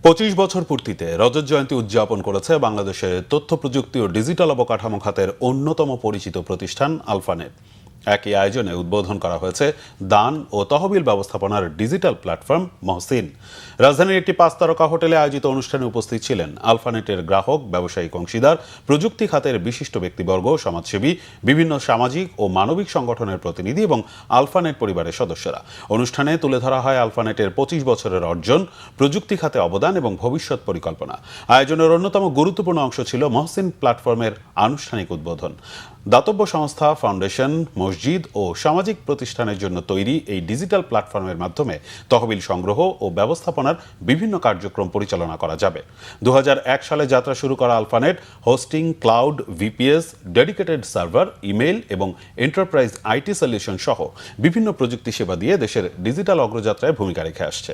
25 বছর পূর্তিতে রজত জয়ন্তী উদযাপন করেছে বাংলাদেশের তথ্য প্রযুক্তি ও ডিজিটাল অবকাঠামো খাতের অন্যতম পরিচিত প্রতিষ্ঠান আলফানেট। একই আয়োজনে উদ্বোধন করা হয়েছে দান ও তহবিল ব্যবস্থাপনার ডিজিটাল প্ল্যাটফর্ম মহসিন। রাজধানীর একটি 5 তারকা হোটেলে আয়োজিত অনুষ্ঠানে উপস্থিত ছিলেন আলফানেটের গ্রাহক, ব্যবসায়িক অংশীদার, প্রযুক্তি খাতের বিশিষ্ট ব্যক্তিবর্গ, সমাজসেবী, বিভিন্ন সামাজিক ও মানবিক সংগঠনের প্রতিনিধি এবং আলফানেট পরিবারের সদস্যরা। অনুষ্ঠানে তুলে ধরা হয় আলফানেটের 25 বছরের অর্জন, প্রযুক্তি খাতে অবদান এবং ভবিষ্যৎ পরিকল্পনা। আয়োজনের অন্যতম গুরুত্বপূর্ণ অংশ ছিল মহসিন প্ল্যাটফর্মের আনুষ্ঠানিক উদ্বোধন। দাতব্য সংস্থা, ফাউন্ডেশন, মসজিদ ও সামাজিক প্রতিষ্ঠানের জন্য তৈরি এই ডিজিটাল প্ল্যাটফর্মের মাধ্যমে তহবিল সংগ্রহ ও ব্যবস্থাপনার বিভিন্ন কার্যক্রম পরিচালনা করা যাবে। 2001 সালে যাত্রা শুরু করা Alphanet hosting, cloud, VPS, dedicated server, email এবং এন্টারপ্রাইজ আইটি সলিউশন সহ বিভিন্ন প্রযুক্তি সেবা দিয়ে দেশের ডিজিটাল অগ্রযাত্রায় ভূমিকা রেখে আসছে।